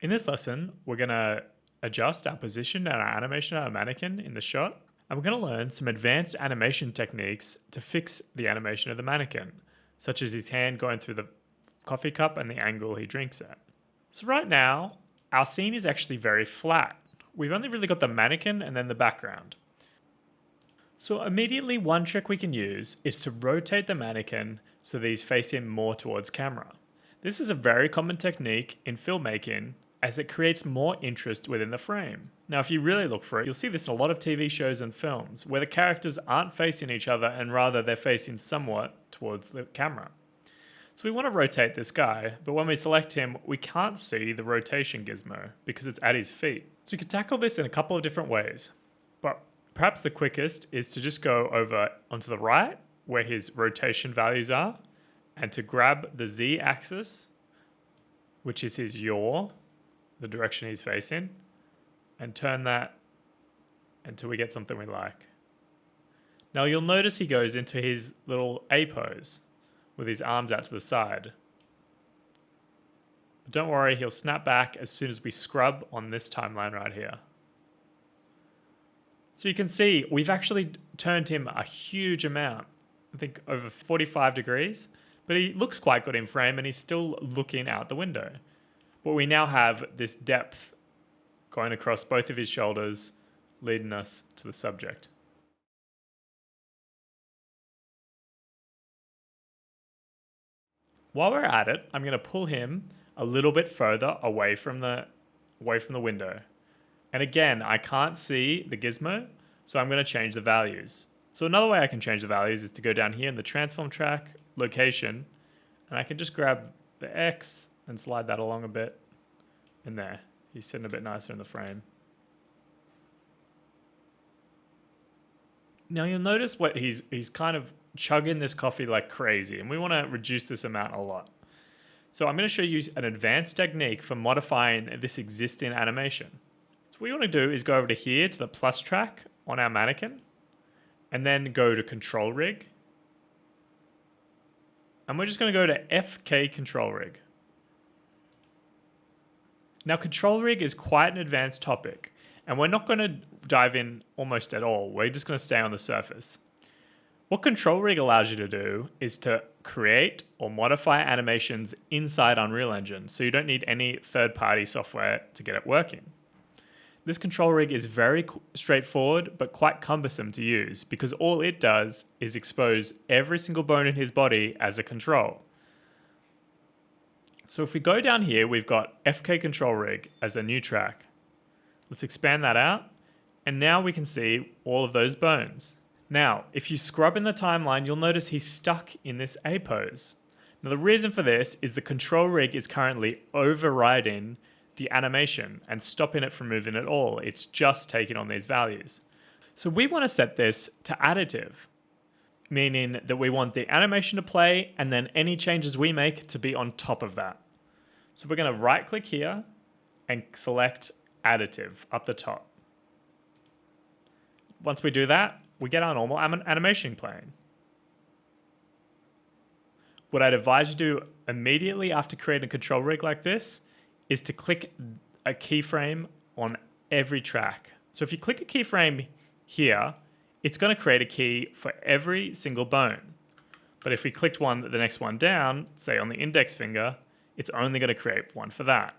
In this lesson, we're going to adjust our position and our animation of our mannequin in the shot, and we're going to learn some advanced animation techniques to fix the animation of the mannequin, such as his hand going through the coffee cup and the angle he drinks at. So right now, our scene is actually very flat. We've only really got the mannequin and then the background. So immediately one trick we can use is to rotate the mannequin so that he's facing more towards camera. This is a very common technique in filmmaking as it creates more interest within the frame. Now, if you really look for it, you'll see this in a lot of TV shows and films where the characters aren't facing each other and rather they're facing somewhat towards the camera. So we want to rotate this guy, but when we select him, we can't see the rotation gizmo because it's at his feet. So you can tackle this in a couple of different ways, but perhaps the quickest is to just go over onto the right where his rotation values are and to grab the Z axis, which is his yaw, the direction he's facing, and turn that until we get something we like. Now you'll notice he goes into his little A pose with his arms out to the side. But don't worry, he'll snap back as soon as we scrub on this timeline right here. So you can see we've actually turned him a huge amount, I think over 45 degrees, but he looks quite good in frame and he's still looking out the window. But we now have this depth going across both of his shoulders, leading us to the subject. While we're at it, I'm going to pull him a little bit further away from the window. And again, I can't see the gizmo, so I'm going to change the values. So another way I can change the values is to go down here in the transform track, location, and I can just grab the X and slide that along a bit. And there, he's sitting a bit nicer in the frame. Now you'll notice what he's kind of chugging this coffee like crazy, and we want to reduce this amount a lot. So I'm going to show you an advanced technique for modifying this existing animation. So what you want to do is go over to here to the plus track on our mannequin, and then go to control rig. And we're just going to go to FK control rig. Now control rig is quite an advanced topic, and we're not going to dive in almost at all. We're just going to stay on the surface. What control rig allows you to do is to create or modify animations inside Unreal Engine, so you don't need any third-party software to get it working. This control rig is very straightforward, but quite cumbersome to use because all it does is expose every single bone in his body as a control. So if we go down here, we've got FK control rig as a new track. Let's expand that out. And now we can see all of those bones. Now, if you scrub in the timeline, you'll notice he's stuck in this A pose. Now the reason for this is the control rig is currently overriding the animation and stopping it from moving at all. It's just taking on these values. So we want to set this to additive, meaning that we want the animation to play and then any changes we make to be on top of that. So we're going to right click here and select additive up the top. Once we do that, we get our normal animation playing. What I'd advise you do immediately after creating a control rig like this is to click a keyframe on every track. So if you click a keyframe here, it's going to create a key for every single bone. But if we clicked the next one down, say on the index finger, it's only going to create one for that.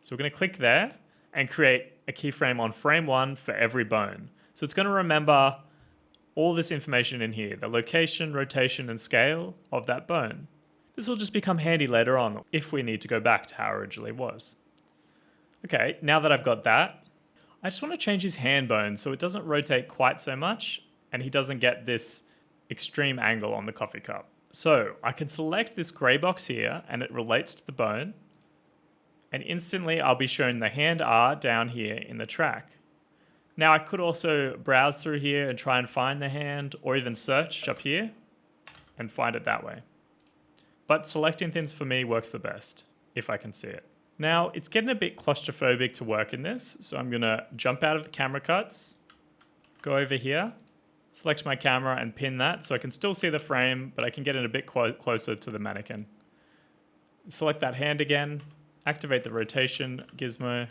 So we're going to click there and create a keyframe on frame 1 for every bone. So it's going to remember all this information in here, the location, rotation, and scale of that bone. This will just become handy later on if we need to go back to how it originally was. Okay, now that I've got that, I just want to change his hand bone so it doesn't rotate quite so much and he doesn't get this extreme angle on the coffee cup. So I can select this gray box here and it relates to the bone, and instantly I'll be shown the hand R down here in the track. Now I could also browse through here and try and find the hand, or even search up here and find it that way. But selecting things for me works the best, if I can see it. Now, it's getting a bit claustrophobic to work in this, so I'm gonna jump out of the camera cuts, go over here, select my camera and pin that so I can still see the frame, but I can get it a bit closer to the mannequin. Select that hand again, activate the rotation gizmo.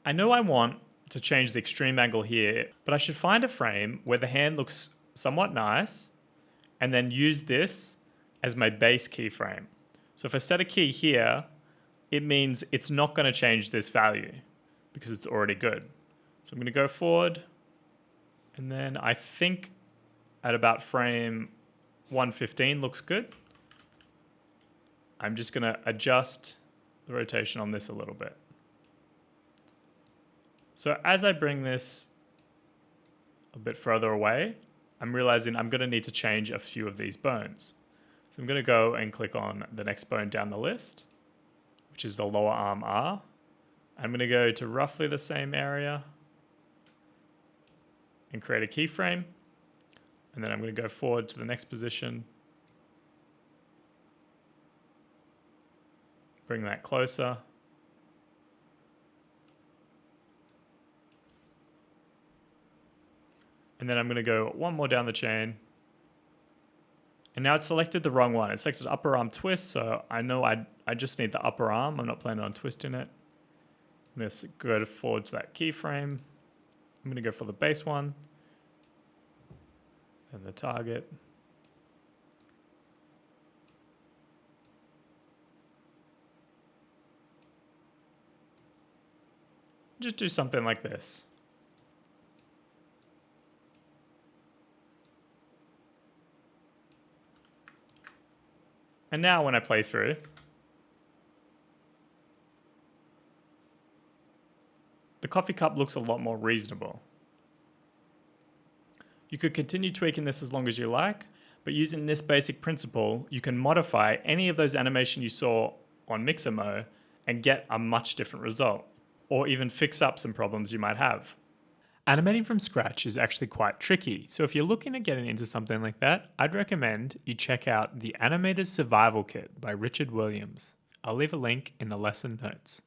I know I want to change the extreme angle here, but I should find a frame where the hand looks somewhat nice and then use this as my base keyframe. So if I set a key here, it means it's not going to change this value because it's already good. So I'm going to go forward, and then I think at about frame 115 looks good. I'm just going to adjust the rotation on this a little bit. So as I bring this a bit further away, I'm realizing I'm going to need to change a few of these bones. So I'm going to go and click on the next bone down the list, which is the lower arm R. I'm going to go to roughly the same area and create a keyframe. And then I'm going to go forward to the next position, bring that closer. And then I'm going to go one more down the chain. And now it's selected the wrong one. It selected upper arm twist, so I know I just need the upper arm. I'm not planning on twisting it. I'm going to go forward to that keyframe. I'm going to go for the base one. And the target. Just do something like this. And now when I play through, the coffee cup looks a lot more reasonable. You could continue tweaking this as long as you like, but using this basic principle, you can modify any of those animations you saw on Mixamo and get a much different result, or even fix up some problems you might have. Animating from scratch is actually quite tricky, so if you're looking at getting into something like that, I'd recommend you check out the Animator's Survival Kit by Richard Williams. I'll leave a link in the lesson notes.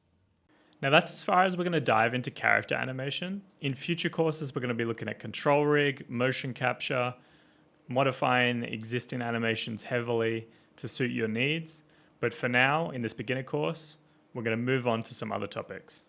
Now that's as far as we're going to dive into character animation. In future courses, we're going to be looking at control rig, motion capture, modifying existing animations heavily to suit your needs. But for now, in this beginner course, we're going to move on to some other topics.